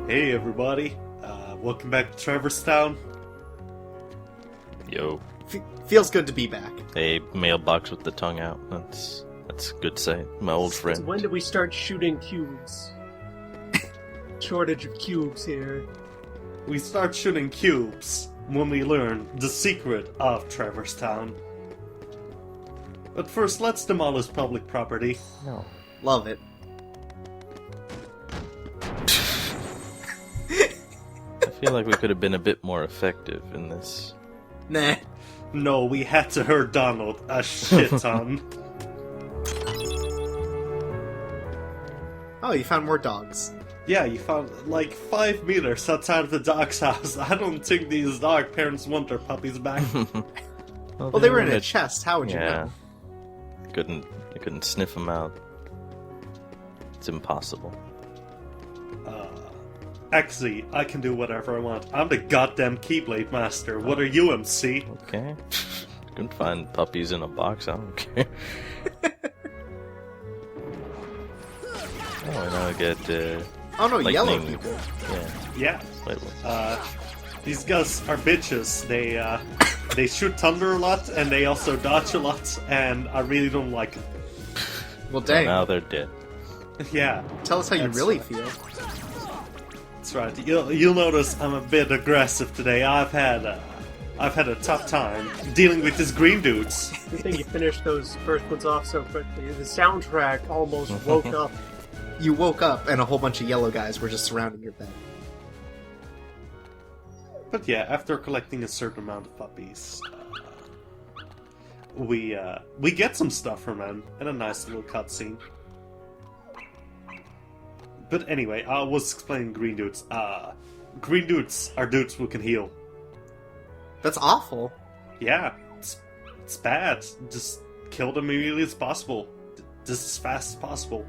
Hey everybody, welcome back to Traverse Town. Yo, Feels good to be back. a mailbox with the tongue out. That's a good sight. My old friend. When do we start shooting cubes? Shortage of cubes here. We start shooting cubes when we learn the secret of Traverse Town. But first, let's demolish public property. No. Love it. I feel like we could have been a bit more effective in this. Nah. No, we had to hurt Donald a shit ton. Oh, you found more dogs. Yeah, you found like 5 meters outside of the dog's house. I don't think these dog parents want their puppies back. Well, they were in a chest. How would you Yeah. know? I couldn't sniff them out. It's impossible. Actually, I can do whatever I want. I'm the goddamn Keyblade Master. What are you, MC? Okay. Couldn't find puppies in a box. I don't care. Oh, and I get Oh no, yellow lightning. people. Yeah. Yeah. Wait, what? These guys are bitches. They shoot thunder a lot, and they also dodge a lot, and I really don't like it. Well, dang. Now they're dead. Yeah, Tell us how you That's really right. feel. that's right. You'll notice I'm a bit aggressive today. I've had a tough time dealing with these green dudes. Good thing you finished those first ones off so quickly. The soundtrack almost woke up. You woke up and a whole bunch of yellow guys were just surrounding your bed. But yeah, after collecting a certain amount of puppies, we get some stuff from them and a nice little cutscene. But anyway, I was explaining green dudes. Green dudes are dudes who can heal. That's awful. Yeah, it's bad. Just kill them immediately as possible. Just as fast as possible.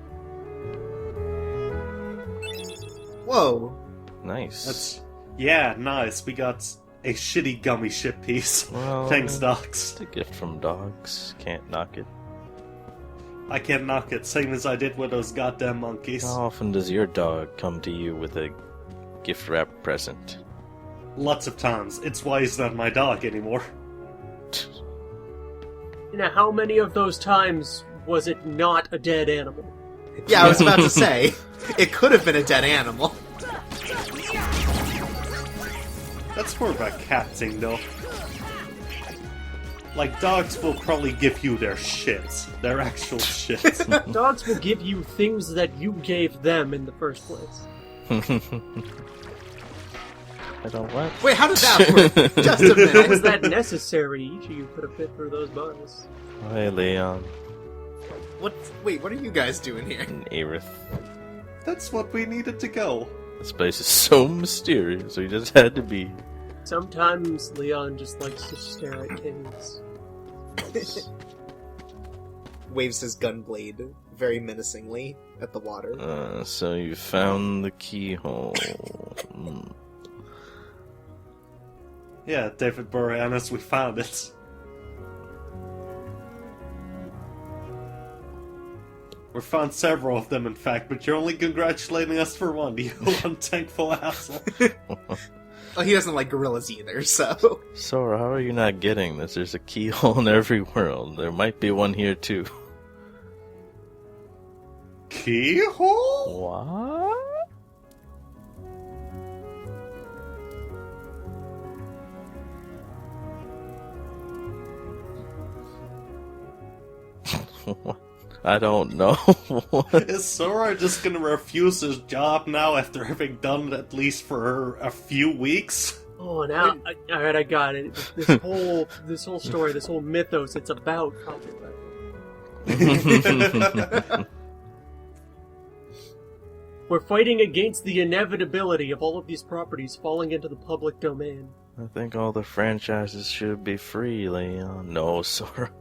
Whoa. Nice. Yeah, nice. We got a shitty gummy ship piece. Well, Thanks, dogs. It's a gift from dogs. Can't knock it. I can't knock it, same as I did with those goddamn monkeys. How often does your dog come to you with a gift wrap present? Lots of times. It's why he's not my dog anymore. You know, how many of those times was it not a dead animal? Yeah, I was about to say, it could have been a dead animal. That's more of a cat thing, though. Like, dogs will probably give you their shit. Their actual shit. Dogs will give you things that you gave them in the first place. I don't what? Wait, how did that work? Just a How minute. was that necessary? Each of you could have fit through those bars. Hey, Leon. Wait, what are you guys doing here? And Aerith. That's what we needed to go. This place is so mysterious, we just had to be. Sometimes Leon just likes to stare at caves. Waves his gun blade very menacingly at the water. So you found the keyhole. Yeah, David Boreanaz, we found it. We found several of them, in fact, but you're only congratulating us for one, you unthankful asshole. Oh, he doesn't like gorillas either, so... Sora, how are you not getting this? There's a keyhole in every world. There might be one here too. Keyhole? What? I don't know. Is Sora just gonna refuse his job now after having done it at least for a few weeks? Oh, now, alright, I got it. This whole story, this whole mythos, it's about copyright. We're fighting against the inevitability of all of these properties falling into the public domain. I think all the franchises should be free, Leon. No, Sora.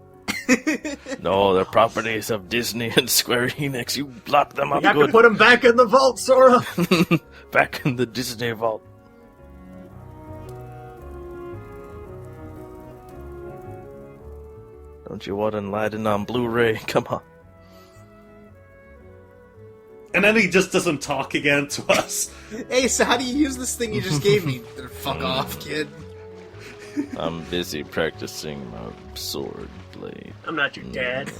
No, they're properties of Disney and Square Enix. You lock them We up have good. to put them back in the vault, Sora! Back in the Disney vault. Don't you want Aladdin on Blu-ray? Come on. And then he just doesn't talk again to us. Hey, so how do you use this thing you just gave me? Fuck off, kid. I'm busy practicing my sword blade. I'm not your dad.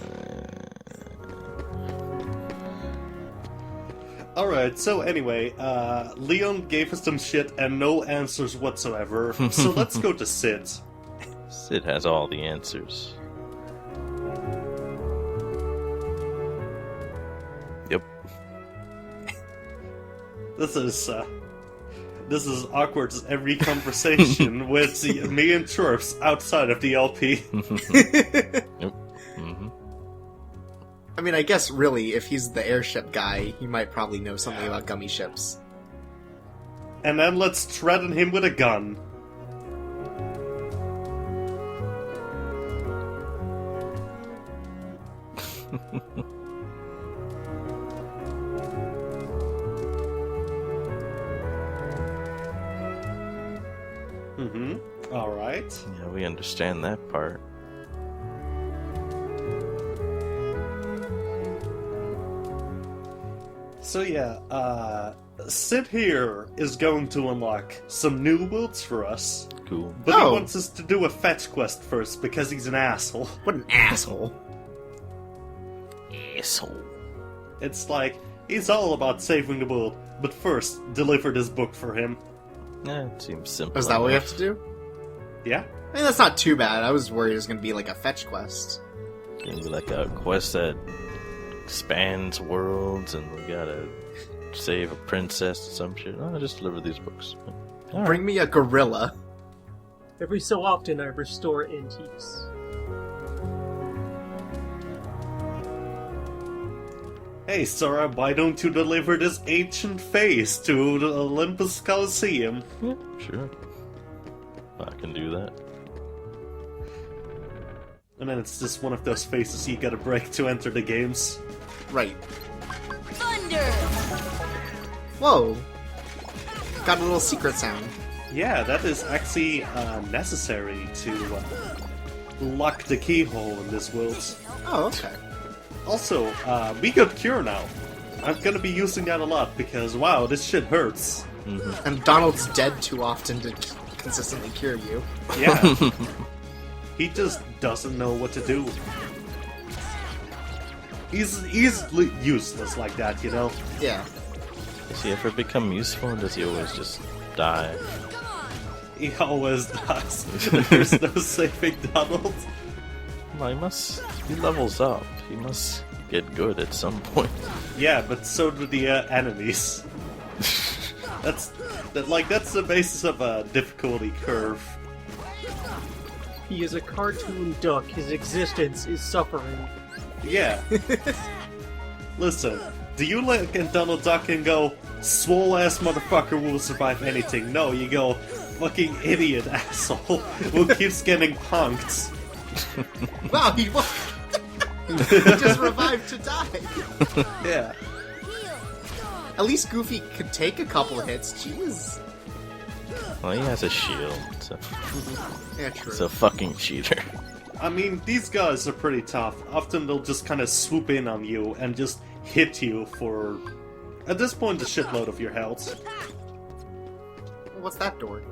Alright, so anyway, Leon gave us some shit and no answers whatsoever, so let's go to Sid. Sid has all the answers. Yep. This is awkward as every conversation with me and Chirps outside of the LP. Yep. Mm-hmm. I mean, I guess really, if he's the airship guy, he might probably know something about gummy ships. And then let's threaten him with a gun. Alright. Yeah, we understand that part. So yeah, Sid here is going to unlock some new worlds for us. Cool. But he Oh. wants us to do a fetch quest first because he's an asshole. What an asshole. Asshole. It's like, he's all about saving the world, but first, deliver this book for him. Yeah, it seems simple. Oh, is that what we have enough. to do? Yeah? I mean, that's not too bad. I was worried it was going to be like a fetch quest. It's gonna be like a quest that spans worlds, and we gotta save a princess or some shit. Oh, just deliver these books. All right. Bring me a gorilla. Every so often I restore antiques. Hey, Sora, why don't you deliver this ancient face to the Olympus Coliseum? Yeah, sure. I can do that. And then it's just one of those faces you gotta break to enter the games. Right. Thunder! Whoa. Got a little secret sound. Yeah, that is actually necessary to lock the keyhole in this world. Oh, okay. Also, we got Cure now. I'm gonna be using that a lot because, wow, this shit hurts. And Donald's dead too often to consistently cure you. Yeah. He just doesn't know what to do. He's useless like that, you know? Yeah. Does he ever become useful, or does he always just die? He always does. There's no saving Donald. Well, he levels up. He must get good at some point. Yeah, but so do the enemies. That's the basis of a difficulty curve. He is a cartoon duck. His existence is suffering. Yeah. Listen, do you look at Donald Duck and go, swole ass motherfucker will survive anything? No, you go, fucking idiot asshole who keeps getting punked. Wow, he just revived to die. Yeah. At least Goofy could take a couple hits. Jeez. Well, he has a shield, so Yeah, true. he's a fucking cheater. I mean, these guys are pretty tough. Often they'll just kind of swoop in on you and just hit you for, at this point, a shitload of your health. What's that door?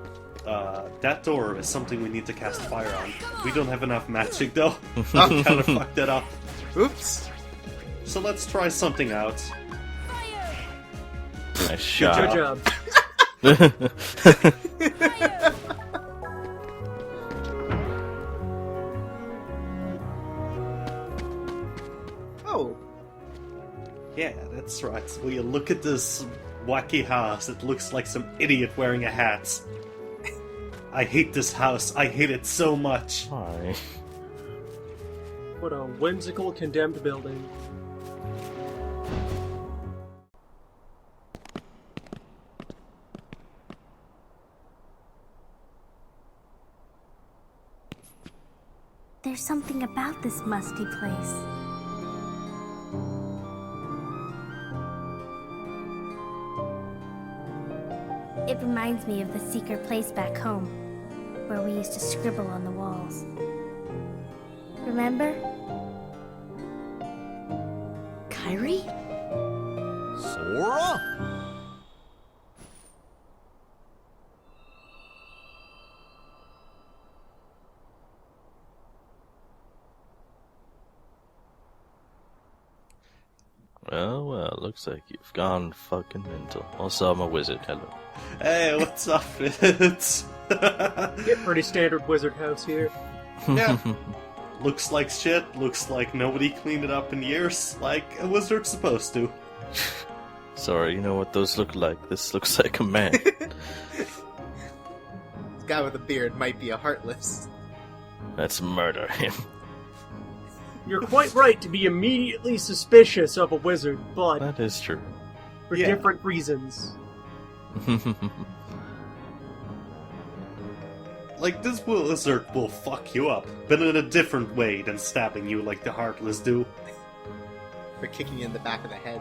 That door is something we need to cast fire on. We don't have enough magic, though. I kind of fucked that up. Oops. So let's try something out. Nice Good shot. job. Oh. Yeah, that's right. Will you look at this wacky house? It looks like some idiot wearing a hat. I hate this house. I hate it so much. Why? What a whimsical condemned building. There's something about this musty place. It reminds me of the secret place back home, where we used to scribble on the walls. Remember? Kyrie? Well, looks like you've gone fucking mental. Also, I'm a wizard. Hello. Hey, what's up, Fitz? Yeah, pretty standard wizard house here. Yeah. Looks like shit, looks like nobody cleaned it up in years, like a wizard's supposed to. Sorry, you know what those look like? This looks like a man. This guy with a beard might be a Heartless. Let's murder him. You're quite right to be immediately suspicious of a wizard, but That is true. for Yeah. different reasons. Like, this wizard will fuck you up, but in a different way than stabbing you like the Heartless do. For kicking you in the back of the head.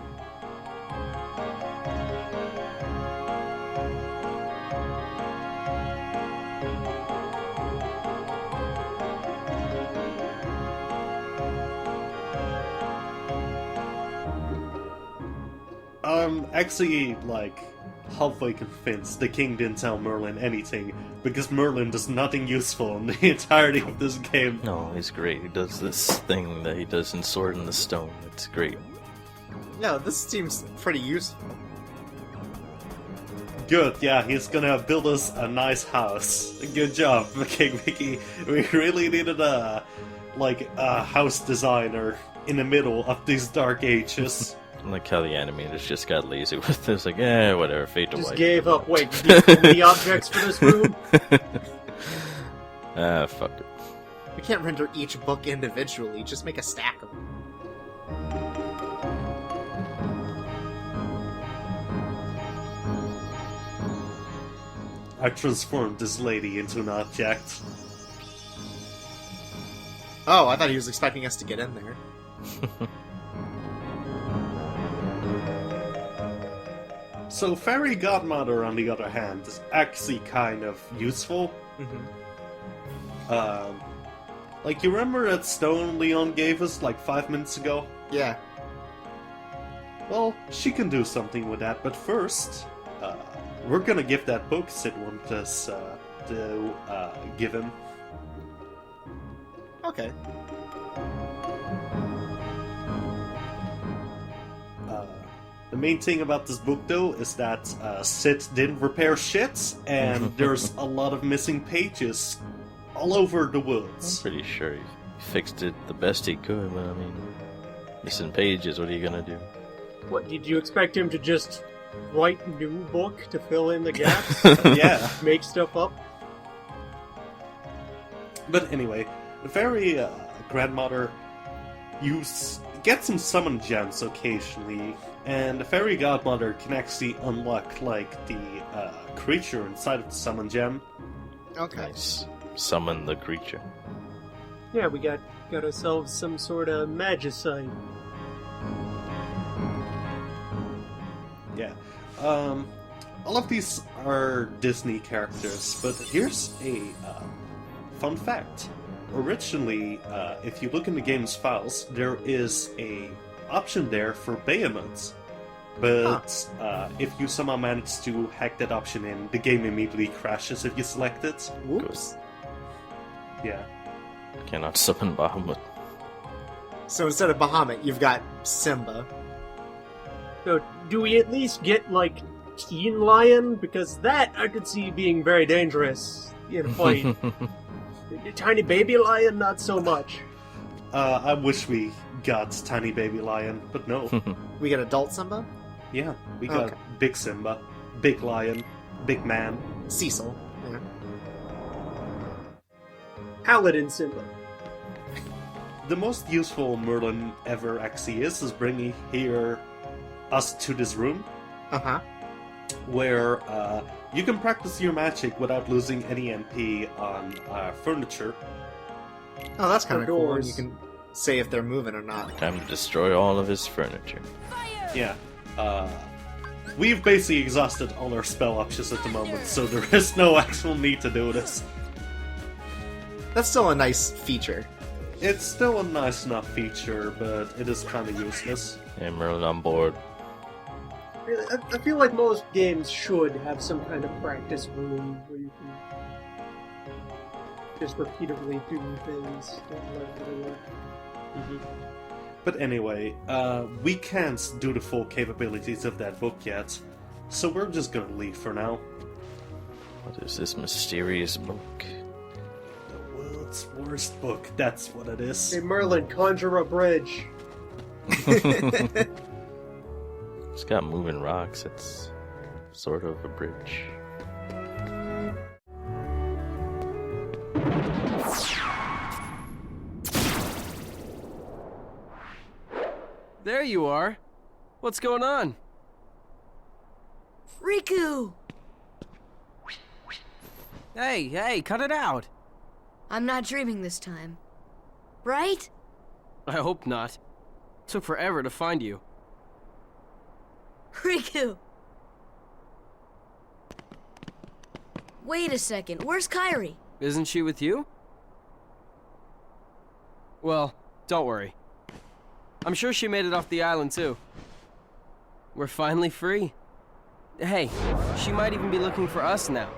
I'm actually, like, halfway convinced the king didn't tell Merlin anything, because Merlin does nothing useful in the entirety of this game. No, he's great. He does this thing that he does in Sword in the Stone. It's great. No, this seems pretty useful. Good, yeah, he's gonna build us a nice house. Good job, King Mickey. We really needed a house designer in the middle of these dark ages. I like how the animators just got lazy with this. Like, whatever, fade to Just white. gave up. Wait, you need so many objects for this room? Fuck it. We can't render each book individually, just make a stack of them. I transformed this lady into an object. Oh, I thought he was expecting us to get in there. So Fairy Godmother, on the other hand, is actually kind of useful. Mm-hmm. Like, you remember that stone Leon gave us, like, 5 minutes ago? Yeah. Well, she can do something with that, but first, we're gonna give that book Sid wanted us to give him. Okay. The main thing about this book, though, is that Sid didn't repair shit, and there's a lot of missing pages all over the I'm woods. pretty sure he fixed it the best he could, but I mean, missing pages, what are you gonna do? What, did you expect him to just write a new book to fill in the gaps? Yeah. Make stuff up? But anyway, the fairy grandmother get some summon gems occasionally, and the fairy godmother can actually unlock like the creature inside of the summon gem. Okay. Nice. Summon the creature. Yeah, we got ourselves some sort of magicite. Yeah. All of these are Disney characters, but here's a fun fact. Originally, if you look in the game's files, there is a option there for Bahamut. But if you somehow manage to hack that option in, the game immediately crashes if you select it. Whoops. Yeah. Cannot summon Bahamut. So instead of Bahamut, you've got Simba. So, do we at least get, like, Teen Lion? Because that I could see being very dangerous in a fight. Tiny Baby Lion, not so much. I wish we got Tiny Baby Lion, but no. We get adult Simba? Yeah, we got Okay. Big Simba, Big Lion, Big Man. Cecil. Yeah. Paladin Simba. The most useful Merlin ever actually is bringing us to this room Uh-huh. where you can practice your magic without losing any MP on furniture. Oh, that's kind of cool. And Doors. you can say if they're moving or not. Time to destroy all of his furniture. Yeah. We've basically exhausted all our spell options at the moment, so there is no actual need to do this. That's still a nice feature. It's still a nice enough feature, but it is kind of useless. Hey, Merlin on board. Really, I feel like most games should have some kind of practice room where you can just repeatedly do things and learn how they work. But anyway, we can't do the full capabilities of that book yet, so we're just gonna leave for now. What is this mysterious book? The world's worst book, that's what it is. Hey Merlin, conjure a bridge. It's got moving rocks. It's sort of a bridge. There you are. What's going on? Riku! Hey, cut it out. I'm not dreaming this time. Right? I hope not. Took forever to find you. Riku! Wait a second, where's Kairi? Isn't she with you? Well, don't worry. I'm sure she made it off the island too. We're finally free. Hey, she might even be looking for us now.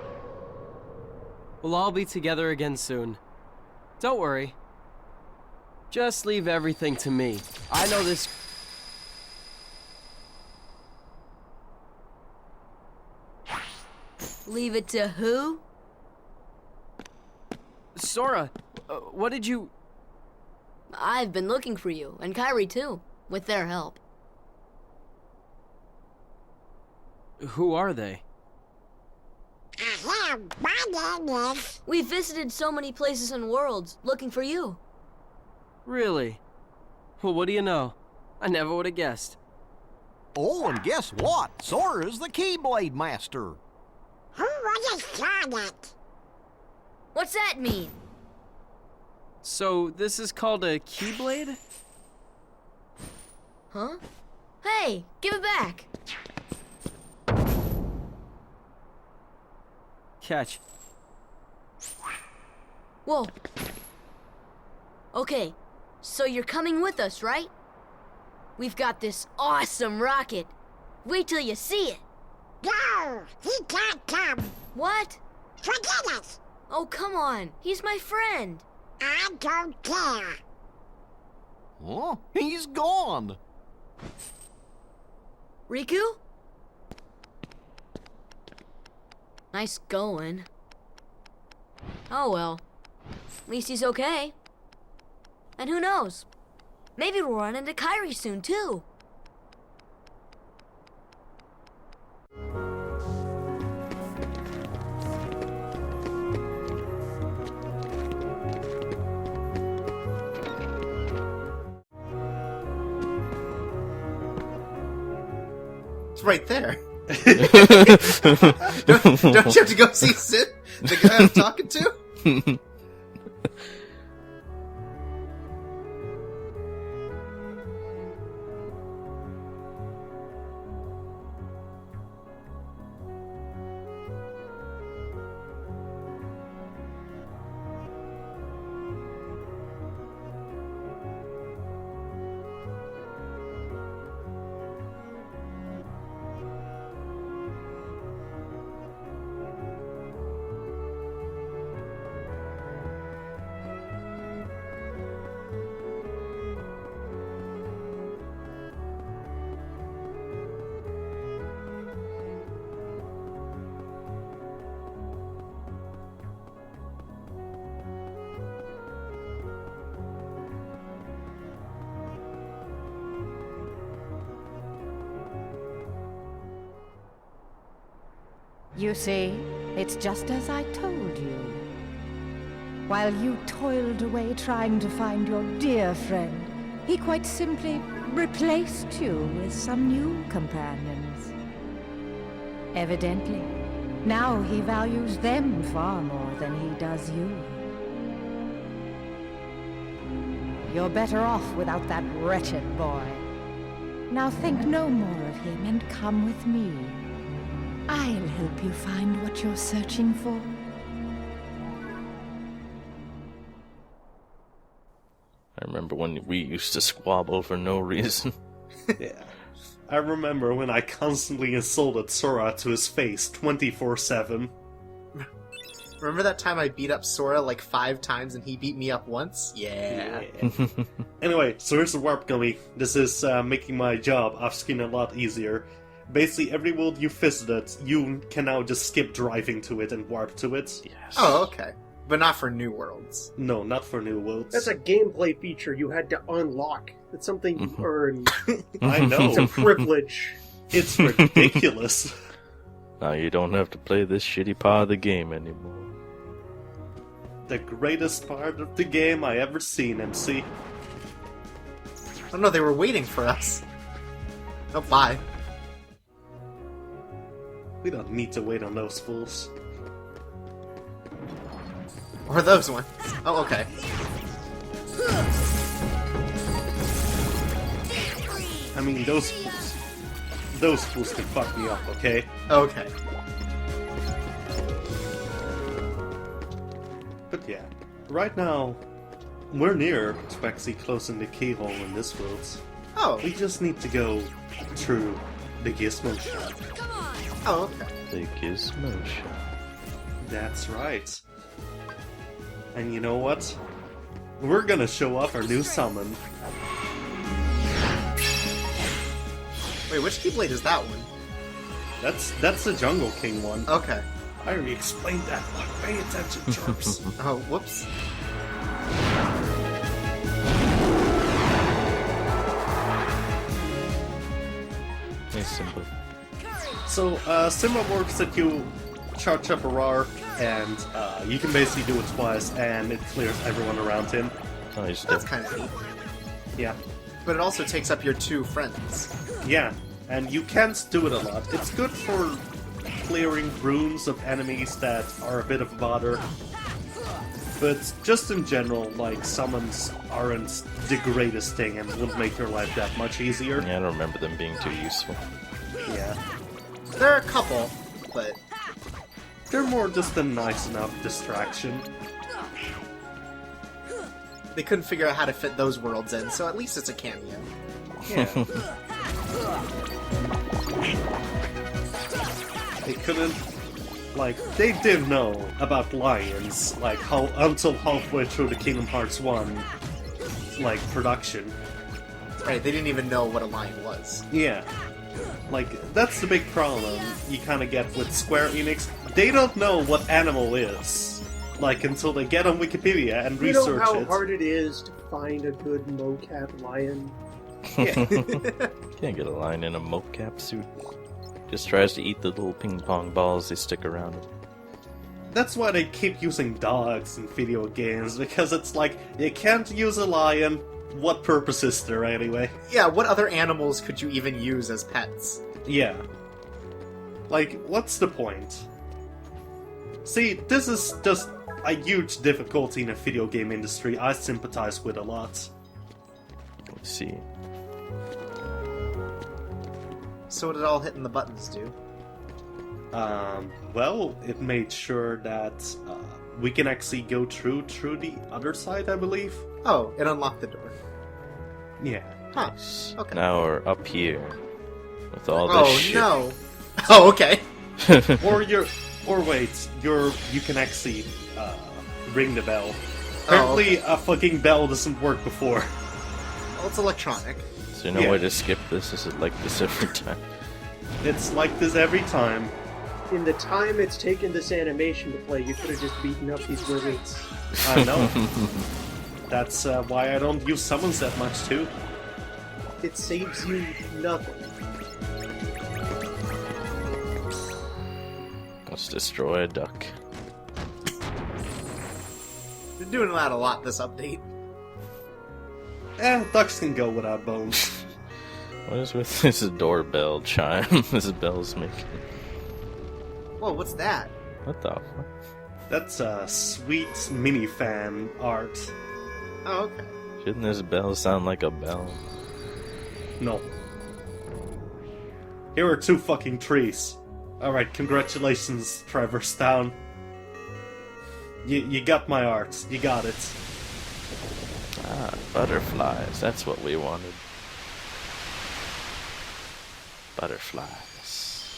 We'll all be together again soon. Don't worry. Just leave everything to me. I know this... Leave it to who? Sora, what did you... I've been looking for you, and Kairi too, with their help. Who are they? We visited so many places and worlds, looking for you. Really? Well, what do you know? I never would have guessed. Oh, and guess what? Sora's the Keyblade Master. Who was a Sonic? What's that mean? So, this is called a Keyblade? Huh? Hey, give it back! Catch. Whoa. Okay, so you're coming with us, right? We've got this awesome rocket. Wait till you see it. No, he can't come. What? Forget it. Oh, come on. He's my friend. I don't care. Oh, he's gone. Riku? Nice going. Oh well. At least he's okay. And who knows? Maybe we'll run into Kairi soon, too. It's right there. don't you have to go see Sid, the guy I'm talking to? You see, it's just as I told you. While you toiled away trying to find your dear friend, he quite simply replaced you with some new companions. Evidently, now he values them far more than he does you. You're better off without that wretched boy. Now think no more of him and come with me. I'll help you find what you're searching for. I remember when we used to squabble for no reason. Yeah. I remember when I constantly insulted Sora to his face 24/7. Remember that time I beat up Sora like 5 times and he beat me up once? Yeah. Anyway, so here's the warp gummy. This is making my job off-screen a lot easier. Basically, every world you visited, you can now just skip driving to it and warp to it. Yes. Oh, okay. But not for new worlds. No, not for new worlds. That's a gameplay feature you had to unlock. It's something you earn. I know. It's a privilege. It's ridiculous. Now you don't have to play this shitty part of the game anymore. The greatest part of the game I ever seen, MC. Oh no, they were waiting for us. Oh, bye. We don't need to wait on those fools. Or those ones. Oh, okay. I mean, those fools. Those fools can fuck me up, okay? Okay. But yeah, right now, we're near to actually closing the keyhole in this world. Oh. We just need to go through the Gizmo shop. Oh, okay. The Gizmo Shop. That's right. And you know what? We're gonna show off our new summon. Wait, which Keyblade is that one? That's the Jungle King one. Okay. I already explained that one. Pay attention, Chirps. Oh, whoops. Nice simple. So, Simba works that you charge up a roar, and you can basically do it twice, and it clears everyone around him. Oh, he's That's dead. kind of neat. Yeah. But it also takes up your 2 friends. Yeah, and you can't do it a lot. It's good for clearing rooms of enemies that are a bit of a bother. But just in general, like, summons aren't the greatest thing and wouldn't make your life that much easier. Yeah, I don't remember them being too useful. Yeah. There are a couple, but They're more just a nice enough distraction. they couldn't figure out how to fit those worlds in, so at least it's a cameo. Yeah. They couldn't... Like, they didn't know about lions, like, until halfway through the Kingdom Hearts 1, like, production. Right, they didn't even know what a lion was. Yeah. Like, that's the big problem you kind of get with Square Enix. They don't know what animal is. Like, until they get on Wikipedia and You research know how it. hard it is to find a good mocap lion? Can't get a lion in a mocap suit. Just tries to eat the little ping pong balls they stick around it. That's why they keep using dogs in video games, because it's like, you can't use a lion, what purpose is there anyway? Yeah, what other animals could you even use as pets? Yeah. Like, what's the point? See, this is just a huge difficulty in the video game industry I sympathize with a lot. Let's see. So what did all hitting the buttons do? Well, it made sure that we can actually go through the other side, I believe. Oh, it unlocked the door. Yeah. Huh. Okay. Now we're up here with all this Oh shit. no. Oh, okay. Or wait, you can actually ring the bell. Apparently, a fucking bell doesn't work before. Well, it's electronic. Is there no Yeah. way to skip this? Is it like this every time? It's like this every time. In the time it's taken this animation to play, you could have just beaten up these wizards. I know. That's why I don't use summons that much too. It saves you nothing. Let's destroy a duck. They're doing that a lot this update. Ducks can go without bones. What is with this doorbell chime this bell's making? Whoa, what's that? What the fuck? That's sweet mini-fan art. Oh, okay. Shouldn't this bell sound like a bell? No. Here are 2 fucking trees. Alright, congratulations, Traverse Town. You got my art. You got it. Ah, butterflies. That's what we wanted. Butterflies.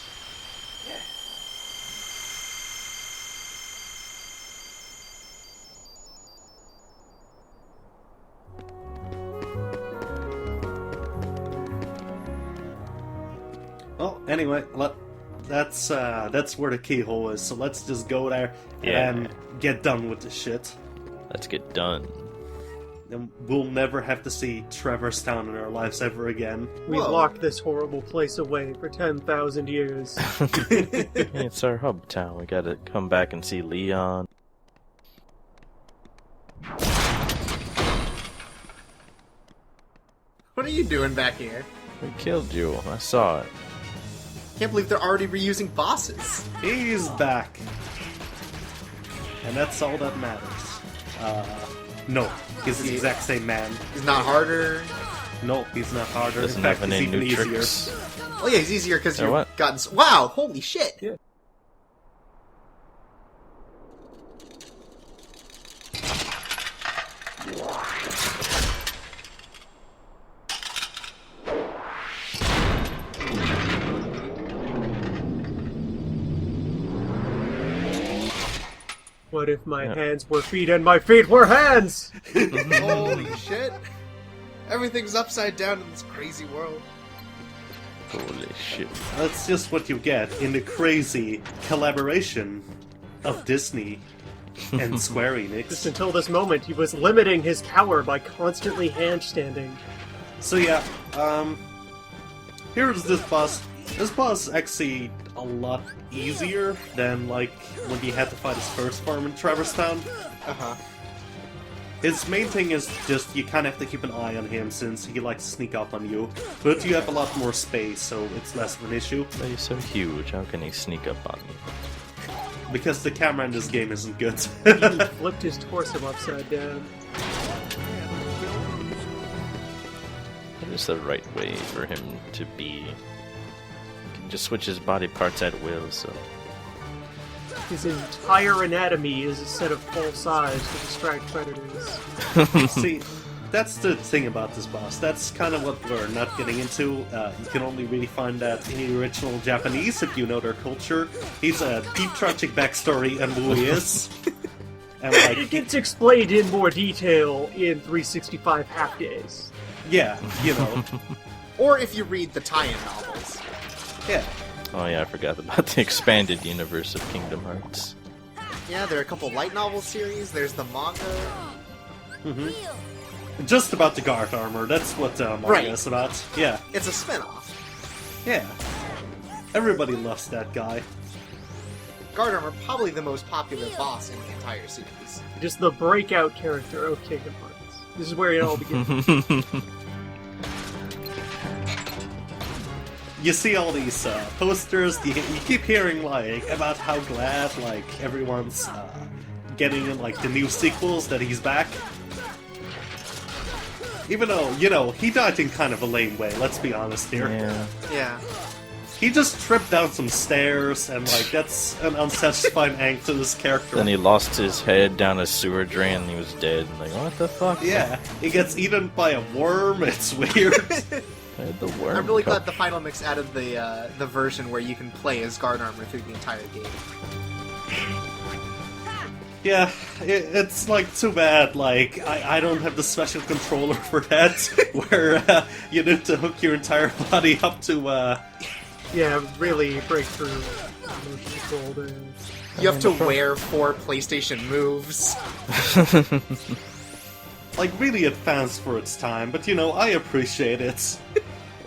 Well, anyway, that's where the keyhole is. So let's just go there Yeah. and get done with this shit. Let's get done. And we'll never have to see Trevor's Town in our lives ever again. We Whoa. locked this horrible place away for 10,000 years. It's our hub town. We gotta come back and see Leon. What are you doing back here? We killed you. I saw it. Can't believe they're already reusing bosses. He's back. And that's all that matters. No, he's the exact same man. He's not harder. No, he's not harder. Doesn't In fact, have he's any even new easier. tricks. Oh yeah, he's easier because Or you've what? gotten. Wow, holy shit! Yeah. What if my Yeah. hands were feet and my feet were hands? Holy shit! Everything's upside down in this crazy world. Holy shit. That's just what you get in the crazy collaboration of Disney and Square Just Enix. until this moment, he was limiting his power by constantly handstanding. So yeah, here's this boss. This boss is actually a lot easier than like when you had to fight his first form in Trevor's Town. Uh huh. His main thing is just you kind of have to keep an eye on him since he likes to sneak up on you, but you have a lot more space, so it's less of an issue. But he's so huge. How can he sneak up on me? Because the camera in this game isn't good. He flipped his torso upside down. What is the right way for him to be? He can just switch his body parts at will, so... His entire anatomy is a set of full size to distract predators. See, that's the thing about this boss. That's kind of what we're not getting into. You can only really find that in the original Japanese if you know their culture. He's a deep tragic backstory and who he is. And It like, gets explained in more detail in 365 Half Days. yeah, you know, Or if you read the tie-in novels. yeah. Oh yeah, I forgot about the expanded universe of Kingdom Hearts. Yeah, there are a couple light novel series. There's the manga. Just about the guard armor. That's what manga Right. is about. Yeah, It's a spin-off. yeah. Everybody loves that guy. Guard Armor, probably the most popular boss in the entire series. Just the breakout character of Kingdom Hearts. This is where it all begins. You see all these posters. You keep hearing like about how glad like everyone's getting in like the new sequels that he's back. Even though he died in kind of a lame way. Let's be honest here. Yeah. Yeah. He just tripped down some stairs, and like that's an unsatisfying end to this character. Then he lost his head down a sewer drain and he was dead. Like, what the fuck? Yeah, he gets eaten by a worm. It's weird. Where'd the worm I'm really come- glad the Final Mix added the version where you can play as Guard Armor through the entire game. Yeah, it's like too bad. Like I don't have the special controller for that, where you need to hook your entire body up to. Yeah, really breakthrough motion control there. You have to wear 4 PlayStation moves. Like really advanced for its time, but I appreciate it.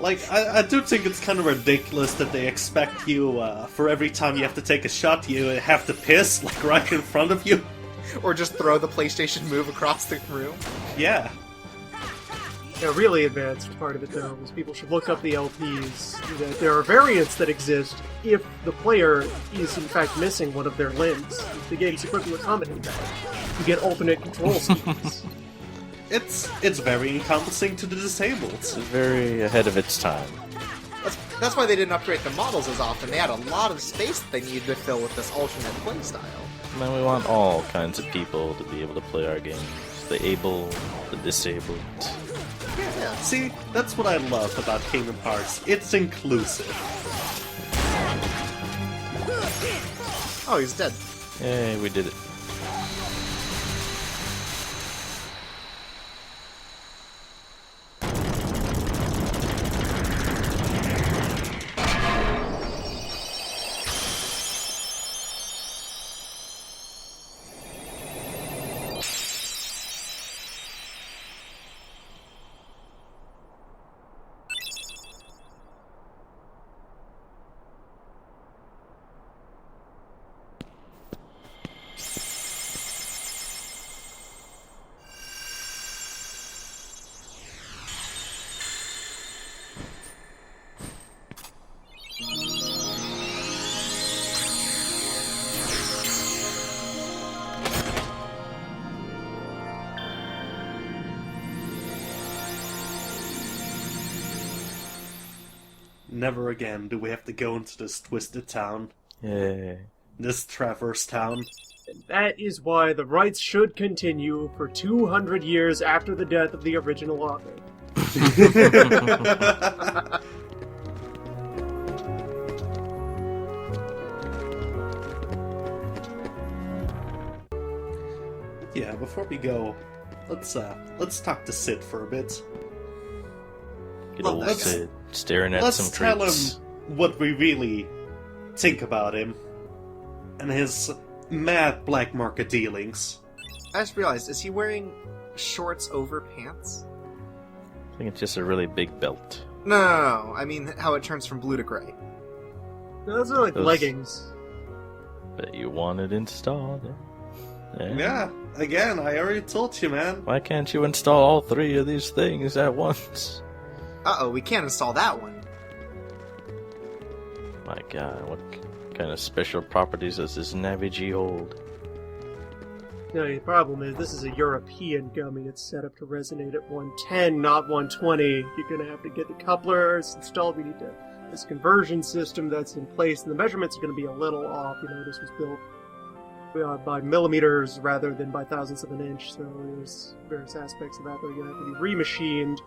Like, I do think it's kind of ridiculous that they expect you, for every time you have to take a shot, you have to piss, like, right in front of you. Or just throw the PlayStation move across the room. Yeah. A really advanced part of it, though, is people should look up the LPs. That there are variants that exist if the player is, in fact, missing one of their limbs. The game's equipped with a combat badge. You get alternate control schemes. It's very encompassing to the disabled. It's very ahead of its time. That's why they didn't upgrade the models as often. They had a lot of space that they needed to fill with this alternate playstyle. Man, we want all kinds of people to be able to play our games. The able, the disabled. Yeah. See, that's what I love about Kingdom Hearts. It's inclusive. Oh, he's dead. Yay, we did it. Never again do we have to go into this twisted town. Yay. This Traverse town. And that is why the rites should continue for 200 years after the death of the original author. Yeah, before we go, let's talk to Sid for a bit. Good Well, old let's- Sid staring at Let's some tell treats. him what we really think about him and his mad black market dealings. I just realized, is he wearing shorts over pants? I think it's just a really big belt. No. I mean how it turns from blue to gray. Those are like Those- leggings. But you want it installed. Yeah, again, I already told you, man. Why can't you install all three of these things at once? Uh-oh, we can't install that one. My god, what kind of special properties does this Navig hold? No, the problem is this is a European gummy. It's set up to resonate at 110, not 120. You're gonna have to get the couplers installed. We need to this conversion system that's in place, and the measurements are gonna be a little off. You know, this was built by millimeters rather than by thousandths of an inch, so there's various aspects of that that are gonna have to be remachined.